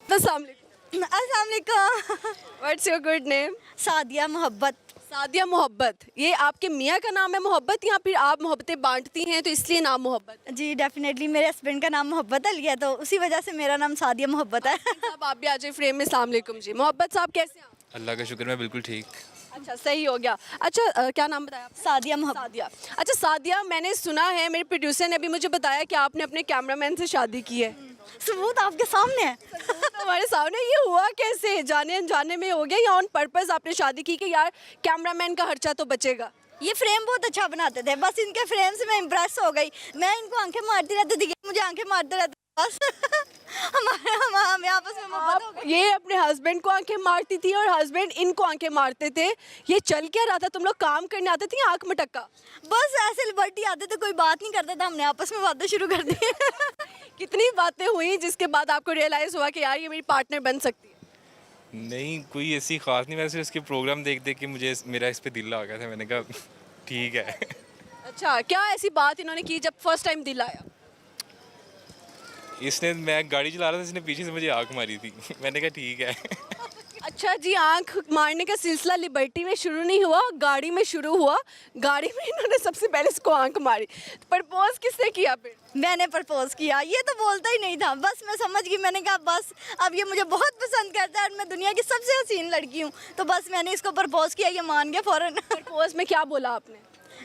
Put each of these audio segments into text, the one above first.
अस्सलाम अस्सलाम what's your good name? Sadia मोहब्बत। सादिया मोहब्बत। ये आपके मियाँ का नाम है मोहब्बत या फिर आप मोहब्बतें बांटती हैं तो इसलिए नाम मोहब्बत? जी डेफिनेटली मेरे हस्बैंड का नाम मोहब्बत अली है तो उसी वजह से मेरा नाम सादिया मोहब्बत है। साहब आप भी आ जाए फ्रेम में। अस्सलाम वालेकुम जी। मोहब्बत साहब कैसे हैं आप? अल्लाह का शुक्र, मैं बिल्कुल ठीक। अच्छा सही हो गया। अच्छा क्या नाम बताया आपने? सादिया मोहब्बत। सादिया। अच्छा सादिया, मैंने सुना है, मेरे प्रोड्यूसर ने अभी मुझे बताया कि आपने अपने कैमरामैन से शादी की है। सबूत आपके सामने है। तो हमारे सामने ये हुआ कैसे? जाने अनजाने में हो गया या ऑन पर्पस आपने शादी की कि यार कैमरामैन का खर्चा तो बचेगा? ये फ्रेम बहुत अच्छा बनाते थे, बस इनके फ्रेम से मैं इम्प्रेस हो गई। मैं इनको आंखें मारती रहती थी, मुझे आंखें मारते रहते बस। हमें आपस में मोहब्बत हो आप गई। ये अपने हस्बैंड को आंखें मारती थी और हस्बैंड इनको आंखें मारते थे। ये चल क्या रहा था? तुम लोग काम करने आते थे या आंख मटक्का? बस ऐसे लिबर्टी आते थे, कोई बात नहीं करता था, हमने आपस में बातें शुरू कर दी। कितनी बातें हुई जिसके बाद आपको रियलाइज हुआ कि यार ये मेरी पार्टनर बन सकती है? नहीं, कोई ऐसी खास नहीं, वैसे उसके प्रोग्राम देख देख के मुझे मेरा इस पे दिल आ गया था। मैंने कहा ठीक है। अच्छा क्या ऐसी बात इन्होंने की जब फर्स्ट टाइम दिल आया? इसने, मैं गाड़ी चला रहा था, इसने पीछे से मुझे आँख मारी थी। मैंने कहा ठीक है। अच्छा जी, आंख मारने का सिलसिला लिबर्टी में शुरू नहीं हुआ, गाड़ी में शुरू हुआ। गाड़ी में इन्होंने सबसे पहले इसको आंख मारी। प्रपोज किसने किया फिर? मैंने प्रपोज किया, ये तो बोलता ही नहीं था। बस मैं समझ गई, मैंने कहा बस अब ये मुझे बहुत पसंद करता है और मैं दुनिया की सबसे हसीन लड़की हूँ, तो बस मैंने इसको प्रपोज किया, ये मान गया फ़ौरन। प्रपोज में क्या बोला आपने?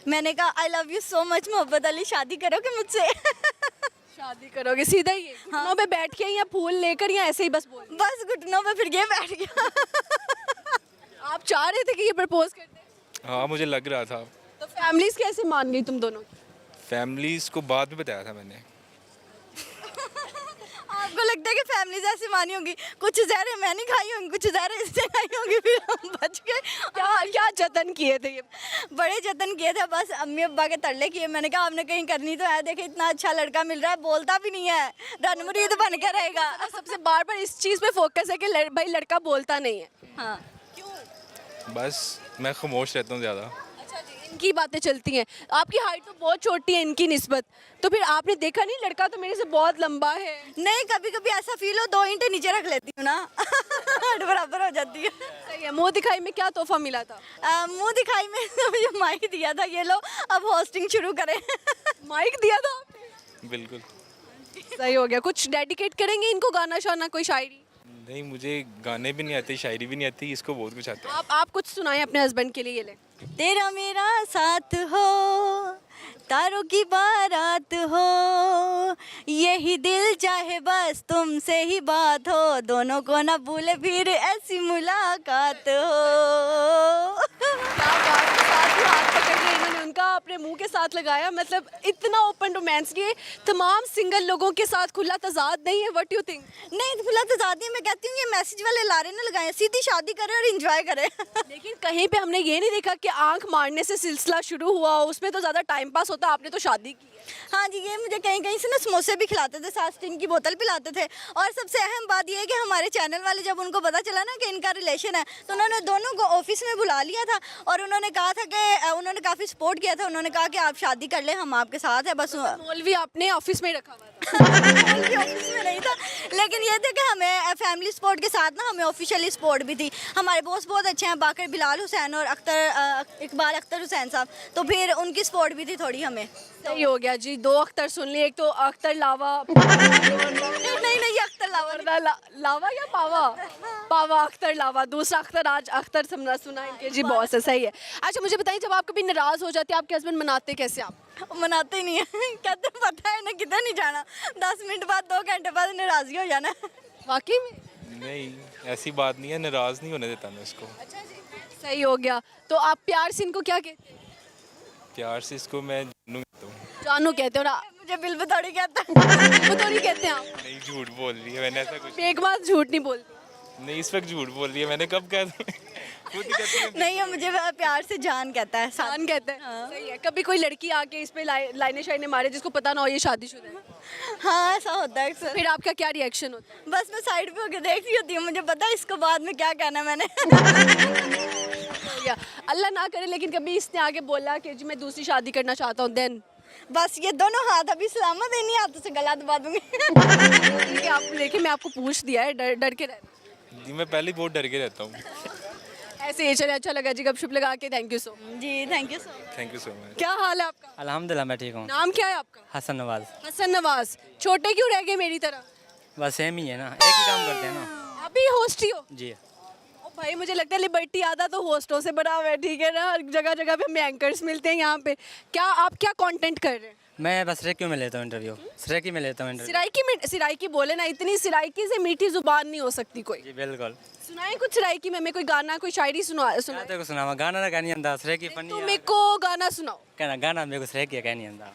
मैंने कहा I love you so much मोहब्बत अली, शादी करोगे मुझसे? शादी करोगे? सीधा ही घुटनों पे बैठ के या फूल लेकर या ऐसे ही बस बोल? बस घुटनों पे फिर ये बैठ गया। आप चाह रहे थे कि ये प्रपोज कर दे? हाँ, मुझे लग रहा था। तो फैमिलीज कैसे मान गई तुम दोनों की? फैमिलीज को बाद में बताया था मैंने। आपको लगता है कि फैमिलीज ऐसी मानी होंगी? कुछ जहरें मैंने खाई होंगी, कुछ जहरें इसने खाई होंगी, फिर हम बच गए। क्या क्या जतन किए थे ये? बड़े जतन किए थे, बस अम्मी अब्बा के तरले किए। मैंने कहा आपने कहीं करनी तो है, देखे इतना अच्छा लड़का मिल रहा है, बोलता भी नहीं है, रन मुरीद बन के रहेगा। सबसे बार बार इस चीज़ पे फोकस है कि भाई लड़का बोलता नहीं है। हाँ बस मैं खामोश रहता हूँ ज़्यादा। अच्छा जी, इनकी बातें चलती हैं। आपकी हाइट तो बहुत छोटी है इनकी निस्बत, तो फिर आपने देखा नहीं लड़का तो मेरे से बहुत लंबा है? नहीं, कभी कभी ऐसा फील हो 2 इंच नीचे रख लेती हूँ ना, हाइट बराबर हो जाती है। सही है। मुँह दिखाई में क्या तोहफा मिला था? मुंह दिखाई में तो मुझे माइक दिया था, ये लो अब होस्टिंग शुरू करें। माइक दिया था आपने? बिल्कुल। सही हो गया। कुछ डेडिकेट करेंगे इनको, गाना शाना, कोई शायरी? नहीं, मुझे गाने भी नहीं आते, शायरी भी नहीं आती, इसको बहुत कुछ आता है। आप कुछ सुनाएं अपने हस्बैंड के लिए। ये ले। तेरा मेरा साथ हो, तारों की बारात हो, यही दिल चाहे बस तुमसे ही बात हो, दोनों को ना भूले फिर ऐसी मुलाकात हो। क्या बात है, साथ ही हाथ पकड़ के इन्होंने उनका अपने मुंह के साथ लगाया। मतलब इतना ओपन रोमांस, ये तमाम सिंगल लोगों के साथ खुला तजाद नहीं है? What you think? नहीं तो खुला तो ज़्यादा, मैं कहती हूँ ये मैसेज वाले लारे ना लगाएं, सीधी शादी करें और एंजॉय करें। लेकिन कहीं पे हमने ये नहीं देखा कि आंख मारने से सिलसिला शुरू हुआ, उसमें तो ज़्यादा टाइम पास होता। आपने तो शादी की है। हाँ जी, ये मुझे कहीं कहीं से ना समोसे भी खिलाते थे, साथ स्टिंग की बोतल पिलाते थे। और सबसे अहम बात ये है कि हमारे चैनल वाले जब उनको पता चला ना कि इनका रिलेशन है, तो उन्होंने दोनों को ऑफिस में बुला लिया था और उन्होंने कहा था कि उन्होंने काफ़ी सपोर्ट किया था। उन्होंने कहा कि आप शादी कर लें, हम आपके साथ है। बस मौलवी आपने ऑफिस में रखा हुआ था? ऑफिस में नहीं था, लेकिन ये था कि हमें फैमिली सपोर्ट के साथ ना हमें ऑफिशियली सपोर्ट भी थी। हमारे बॉस बहुत अच्छे हैं, बाकर बिलाल हुसैन और इकबाल अख्तर हुसैन साहब, तो फिर उनकी सपोर्ट भी थी थोड़ी हमें। सही हो गया जी। 2 अख्तर सुन लिए, एक तो अख्तर लावा नहीं अख्तर लावा लावा या पावा? पावा अख्तर लावा, दूसरा अख्तर आज अख्तर सुना इनके जी बॉस है। सही है। अच्छा मुझे बताइए, जब आप कभी नाराज़ हो जाते हैं आपके हस्बैंड मनाते कैसे आप? मनाते ही नहीं है, कहते पता है ना किधर नहीं जाना, 10 मिनट बाद 2 घंटे बाद नाराज़गी हो जाना। वाकई में? नहीं, ऐसी बात नहीं है, नाराज़ नहीं होने देता मैं इसको। अच्छा जी, सही हो गया। तो आप प्यार से इनको क्या कहते हैं? प्यार से इसको मैं जानू कहता हूँ। जानू कहते हो? मुझे बिल बतौड़ी कहता है। वो तो नहीं कहते हैं आप? नहीं, झूठ बोल रही है, मैंने ऐसा कुछ बेगमात झूठ नहीं बोलती। नहीं। इस वक्त झूठ बोल रही है, मैंने कब कहा था? खुद ही कहती है। नहीं, ये मुझे प्यार से जान कहता है, जान कहते हैं। हाँ। सही है। कभी कोई लड़की आके इस पे लाइनें शाइनें मारे जिसको पता ना हो ये शादीशुदा है, हाँ ऐसा होता है अक्सर। फिर आपका क्या रिएक्शन होता है? बस मैं साइड पे होकर देख रही होती हूँ, मुझे पता है इसको बाद में क्या कहना मैंने। या अल्लाह ना करे लेकिन कभी इसने आगे बोला कि जी मैं दूसरी शादी करना चाहता हूँ, देन बस ये दोनों हाथ अभी सलामत है, नहीं हाथों से गला दबा दूंगी। ये आप लेके मैं आपको पूछ दिया है, डर डर के रहना। जी मैं पहले ही बहुत डर के रहता हूँ। ऐसे ही चले, अच्छा लगा जी गपशप लगा के, थैंक यू सो मच। जी thank you so much. Thank you so much. क्या हाल है आपका? अल्हम्दुलिल्लाह मैं ठीक हूँ। नाम क्या है आपका? हसन नवाज। हसन नवाज। छोटे क्यों रह गए मेरी तरह? बस सेम ही है ना, एक ही काम करते हैं ना। आप भी होस्ट ही हो? जी। ओ भाई मुझे लगता है लिबर्टी आधा तो होस्टों से बना हुआ है, ठीक है ना? हर जगह जगह पे हमें एंकर्स मिलते हैं यहाँ पे। क्या आप क्या कंटेंट कर रहे हैं? मैं बस रेक्यू में लेता हूँ इंटरव्यू, रेक्यू में लेता हूँ इंटरव्यू। सिराइकी में, सिराइकी बोले ना, इतनी सिराइकी से मीठी जुबान नहीं हो सकती कोई। जी बिल्कुल। सुनाए कुछ सिराइकी में, कोई गाना कोई शायरी सुना क्या सुनाए। तेरे को सुनावा, गाना ना कहनी अंदा, रेक्यू फनी तो मेरे को गाना सुनाओ। कहना गाना मेरे को रेक्यू कहनी अंदा।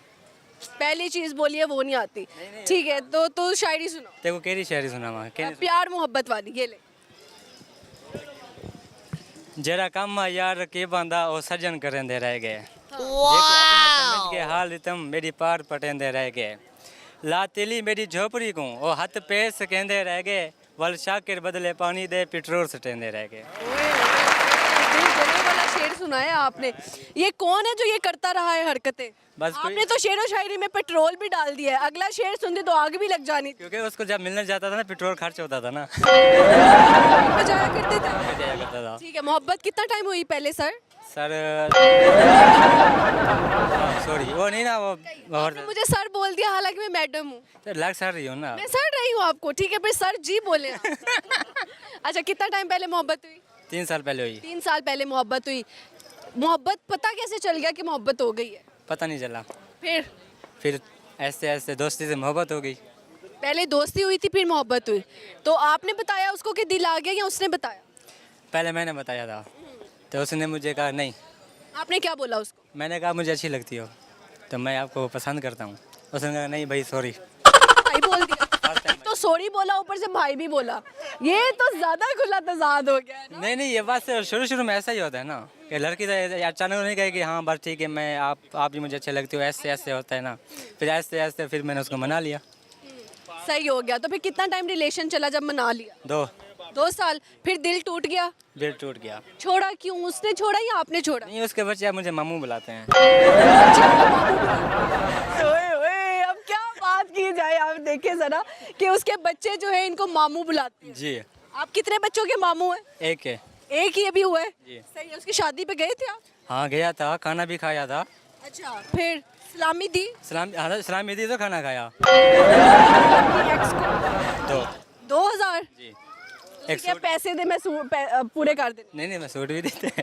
पहली चीज बोली है वो नहीं आती, ठीक है? तो शायरी सुनाओ, तेरे को केरी शायरी सुनावा, प्यार मोहब्बत वाली, ये ले। जेरा काम यार के बंदा ओ सजन करेंदे रह गए, देखो अपना समझ के हाल रितम मेरी पार पटेंदे रह गए, ला तेली मेरी झोपड़ी को ओ हाथ पैर सकेंदे रह गए, वल शाकिर बदले पानी दे पेट्रोल सटेंदे रह गए। दिल वाला शेर सुनाया आपने। ये कौन है जो ये करता रहा है हरकतें? बस कोई- आपने तो शेरो शायरी में पेट्रोल भी डाल दिया है, अगला शेर सुनते तो आग भी लग जानी थी। क्योंकि उसको जब मिलने जाता था ना पेट्रोल खर्च होता था ना, बजाया करते थे। जाया करता था। ठीक है, मोहब्बत कितना टाइम हुई पहले सर? सर सॉरी वो नहीं ना वो और आपने मुझे सर बोल दिया, हालांकि मैं मैडम हूँ। लग सर रही हो ना। मैं सर रही हूँ आपको, ठीक है? फिर सर जी बोले ना। अच्छा, कितना टाइम पहले मोहब्बत हुई? 3 साल पहले हुई। 3 साल पहले मोहब्बत हुई। मोहब्बत पता कैसे चल गया कि मोहब्बत हो गई है? पता नहीं चला, फिर ऐसे ऐसे दोस्ती से मोहब्बत हो गई। पहले दोस्ती हुई थी, फिर मोहब्बत हुई। तो आपने बताया उसको कि दिल आ गया, या उसने बताया? पहले मैंने बताया था तो उसने मुझे कहा नहीं, आपने क्या बोला उसको? मैंने कहा मुझे अच्छी लगती हो तो मैं आपको पसंद करता हूँ। उसने कहा नहीं भाई सॉरी। भाई बोल दिया। तो सॉरी बोला, ऊपर से भाई भी बोला, ये तो ज्यादा खुला तजाद हो गया है ना? नहीं ये बात से शुरू में ऐसा ही होता है ना कि लड़की तो अचानक नहीं कहे कि हाँ बस ठीक है मैं आप भी मुझे अच्छे लगती हो, ऐसे ऐसे होता है ना। फिर ऐसे ऐसे फिर मैंने उसको मना लिया। सही हो गया। तो फिर कितना टाइम रिलेशन चला जब मना लिया? 2 साल। फिर दिल टूट गया? दिल टूट गया। छोड़ा क्यों? उसने छोड़ा या आपने छोड़ा? नहीं उसके बच्चे अब मुझे मामू बुलाते हैं। ओए ओए, अब क्या बात की जाए, आप देखिए जरा कि उसके बच्चे जो है इनको मामू बुलाते हैं। जी। आप कितने बच्चों के मामू हैं? एक है। एक ही अभी हुआ है? जी। सही है। उसकी शादी पे गए थे आप? हाँ गया था, खाना भी खाया था। अच्छा, फिर सलामी दी? सलामी दी तो खाना खाया। एक्स को 2000? जी। एक पैसे दे, मैं पूरे कर दे। नहीं मैं सूट भी देते।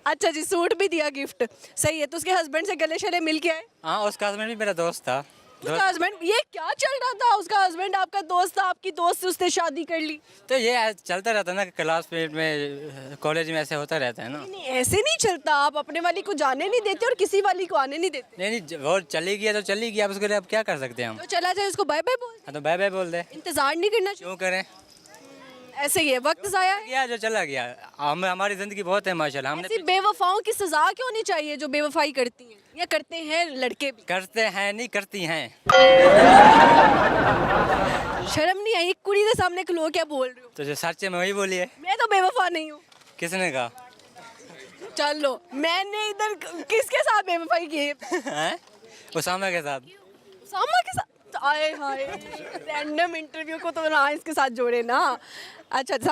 अच्छा जी, सूट भी दिया गिफ्ट, सही है। तो उसके हस्बैंड से गले शले मिल के आए? हाँ उसका हस्बैंड भी मेरा दोस्त था। उसका हस्बैंड, ये क्या चल रहा था? उसका हस्बैंड आपका दोस्त था, आपकी दोस्त से उसने शादी कर ली? तो ये चलता रहता है ना, क्लास में कॉलेज में ऐसे होता रहता है ना। नहीं ऐसे नहीं चलता, आप अपने वाली को जाने नहीं देते और किसी वाली को आने नहीं देते। नहीं वो चली गई तो चली गई, अब उसके लिए अब क्या कर सकते हैं हम। तो चला जाए, उसको बाय बाय बोल, हाँ तो बाय बाय बोल दे, इंतजार नहीं करना चाहिए। क्यों करें। ऐसे ही है, वक्त जाया है। गया जो चला गया। हमारी जिंदगी बहुत है माशाल्लाह। हमने ऐसी बेवफाओं की सजा क्यों नहीं चाहिए जो बेवफाई करती हैं या करते हैं लड़के भी? करते हैं नहीं करती हैं। शर्म नहीं आई? कुड़ी के सामने खलो क्या बोल रहे हो? तो जो सच है मैं वही बोली है। मैं तो बेवफा नहीं हूँ। किसने कहा? चलो, मैंने इधर किसके साथ बेवफाई की है? हैं? उसामा के साथ। सामा के साथ? आए हाय, रैंडम इंटरव्यू को तो ना इसके साथ जोड़े ना। अच्छा